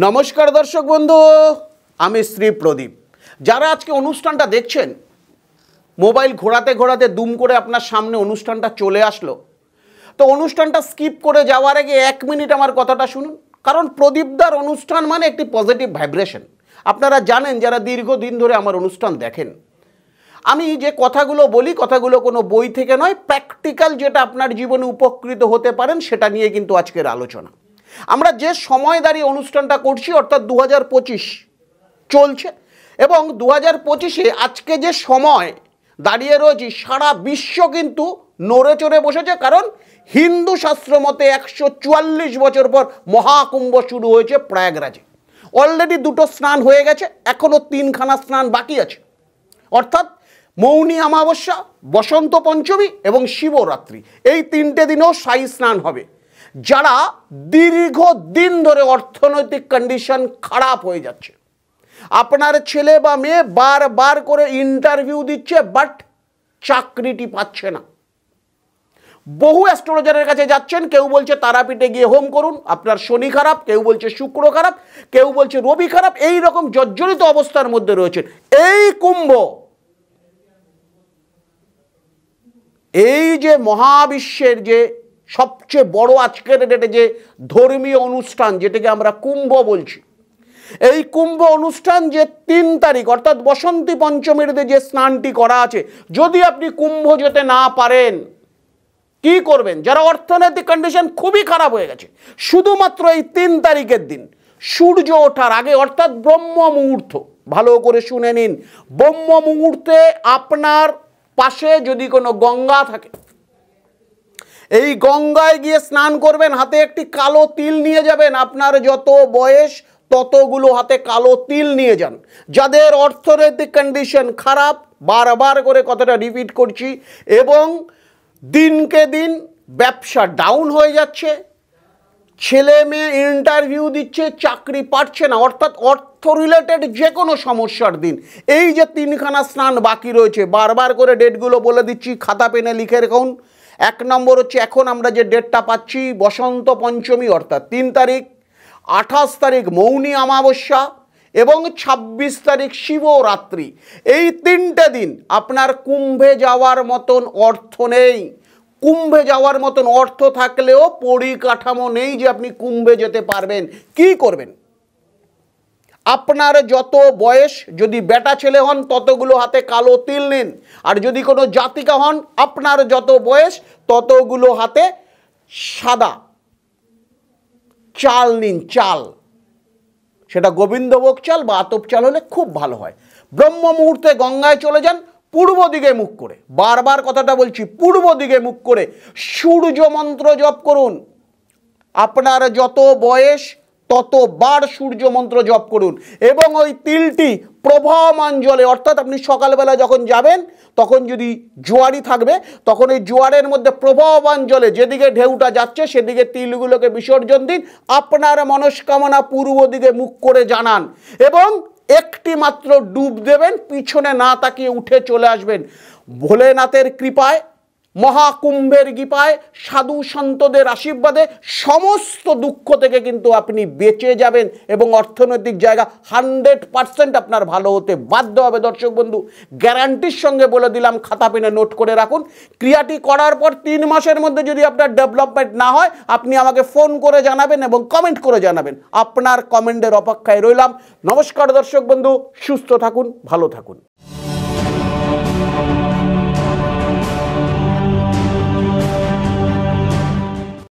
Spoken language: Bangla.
নমস্কার দর্শক বন্ধু, আমি শ্রী প্রদীপ। যারা আজকে অনুষ্ঠানটা দেখছেন, মোবাইল ঘোরাতে ঘোরাতে দুম করে আপনার সামনে অনুষ্ঠানটা চলে আসলো, তো অনুষ্ঠানটা স্কিপ করে যাওয়ার আগে 1 মিনিট আমার কথাটা শুনুন। কারণ প্রদীপদার অনুষ্ঠান মানে একটি পজিটিভ ভাইব্রেশন। আপনারা জানেন, যারা দীর্ঘদিন ধরে আমার অনুষ্ঠান দেখেন, আমি যে কথাগুলো বলি, কথাগুলো কোনো বই থেকে নয়, প্র্যাকটিক্যাল যেটা আপনার জীবনে উপকৃত হতে পারেন সেটা নিয়ে কিন্তু আজকের আলোচনা। আমরা যে সময় দাঁড়িয়ে অনুষ্ঠানটা করছি, অর্থাৎ 2025 চলছে, এবং 2025-এ আজকে যে সময় দাঁড়িয়ে রয়েছি, সারা বিশ্ব কিন্তু নড়ে চড়ে বসেছে। কারণ হিন্দু শাস্ত্র মতে 144 বছর পর মহাকুম্ভ শুরু হয়েছে প্রয়াগরাজে। অলরেডি 2টো স্নান হয়ে গেছে, এখনও 3খানা স্নান বাকি আছে। অর্থাৎ মৌনী অমাবস্যা, বসন্ত পঞ্চমী এবং শিবরাত্রি, এই 3টে দিনেও সাই স্নান হবে। যারা দীর্ঘদিন ধরে অর্থনৈতিক কন্ডিশন খারাপ হয়ে যাচ্ছে, আপনার ছেলে বা মেয়ে বারবার করে ইন্টারভিউ দিচ্ছে, বাট চাকরিটি পাচ্ছে না। বহু অ্যাস্ট্রোলজারের কাছে যাচ্ছেন, কেউ বলছে তারাপীঠে গিয়ে হোম করুন, আপনার শনি খারাপ, কেউ বলছে শুক্র খারাপ, কেউ বলছে রবি খারাপ, এই রকম জর্জরিত অবস্থার মধ্যে রয়েছেন। এই কুম্ভ, এই যে মহাবিশ্বের যে সবচেয়ে বড় আজকের ডেটে যে ধর্মীয় অনুষ্ঠান, যেটাকে আমরা কুম্ভ বলছি, এই কুম্ভ অনুষ্ঠান যে 3 তারিখ অর্থাৎ বসন্তী পঞ্চমীর যে স্নানটি করা আছে, যদি আপনি কুম্ভ যেতে না পারেন, কি করবেন? যারা অর্থনৈতিক কন্ডিশন খুবই খারাপ হয়ে গেছে, শুধুমাত্র এই 3 তারিখের দিন সূর্য ওঠার আগে, অর্থাৎ ব্রহ্ম মুহূর্ত, ভালো করে শুনে নিন, ব্রহ্ম মুহূর্তে আপনার পাশে যদি কোনো গঙ্গা থাকে, এই গঙ্গায় গিয়ে স্নান করবেন। হাতে একটি কালো তিল নিয়ে যাবেন। আপনার যত বয়স ততগুলো হাতে কালো তিল নিয়ে যান। যাদের অর্থনৈতিক কন্ডিশন খারাপ, বারবার করে কথাটা রিপিট করছি, এবং দিনকে দিন ব্যবসা ডাউন হয়ে যাচ্ছে, ছেলে মেয়ে ইন্টারভিউ দিচ্ছে, চাকরি পাচ্ছে না, অর্থাৎ অর্থ রিলেটেড যে কোনো সমস্যার দিন, এই যে 3খানা স্নান বাকি রয়েছে, বারবার করে ডেটগুলো বলে দিচ্ছি, খাতা পেনে লিখে রাখুন। 1 নম্বর হচ্ছে, এখন আমরা যে ডেটটা পাচ্ছি বসন্ত পঞ্চমী অর্থাৎ 3 তারিখ, 28 তারিখ মৌনী অমাবস্যা এবং 26 তারিখ শিবরাত্রি। এই 3টে দিন আপনার কুম্ভে যাওয়ার মতন অর্থ নেই। কুম্ভে যাওয়ার মতন অর্থ থাকলেও পরিকাঠামো নেই যে আপনি কুম্ভে যেতে পারবেন। কি করবেন? আপনার যত বয়স, যদি বেটা ছেলে হন ততগুলো হাতে কালো তিল নিন, আর যদি কোনো জাতিকা হন, আপনার যত বয়স ততগুলো হাতে সাদা চাল নিন। চাল, সেটা গোবিন্দভোগ চাল বা আতপ চাল হলে খুব ভালো হয়। ব্রহ্ম মুহূর্তে গঙ্গায় চলে যান, পূর্ব দিকে মুখ করে, বারবার কথাটা বলছি, পূর্ব দিকে মুখ করে সূর্য মন্ত্র জপ করুন। আপনার যত বয়স ততবার সূর্য মন্ত্র জপ করুন, এবং ওই তিলটি প্রবাহমান জলে, অর্থাৎ আপনি সকালবেলা যখন যাবেন তখন যদি জোয়ারি থাকবে, তখন এই জোয়ারের মধ্যে প্রবাহমান জলে যেদিকে ঢেউটা যাচ্ছে সেদিকে তিলগুলোকে বিসর্জন দিন। আপনার মনস্কামনা পূর্ব দিকে মুখ করে জানান, এবং একটি মাত্র ডুব দেবেন, পিছনে না তাকিয়ে উঠে চলে আসবেন। ভোলেনাথের কৃপায়, মহাকুম্ভের কৃপায়, সাধু সন্তদের আশীর্বাদে সমস্ত দুঃখ থেকে কিন্তু আপনি বেঁচে যাবেন, এবং অর্থনৈতিক জায়গা 100% আপনার ভালো হতে বাধ্য হবে। দর্শক বন্ধু, গ্যারান্টির সঙ্গে বলে দিলাম, খাতা পেনে নোট করে রাখুন। ক্রিয়াটি করার পর 3 মাসের মধ্যে যদি আপনার ডেভেলপমেন্ট না হয়, আপনি আমাকে ফোন করে জানাবেন এবং কমেন্ট করে জানাবেন। আপনার কমেন্টের অপেক্ষায় রইলাম। নমস্কার দর্শক বন্ধু, সুস্থ থাকুন, ভালো থাকুন।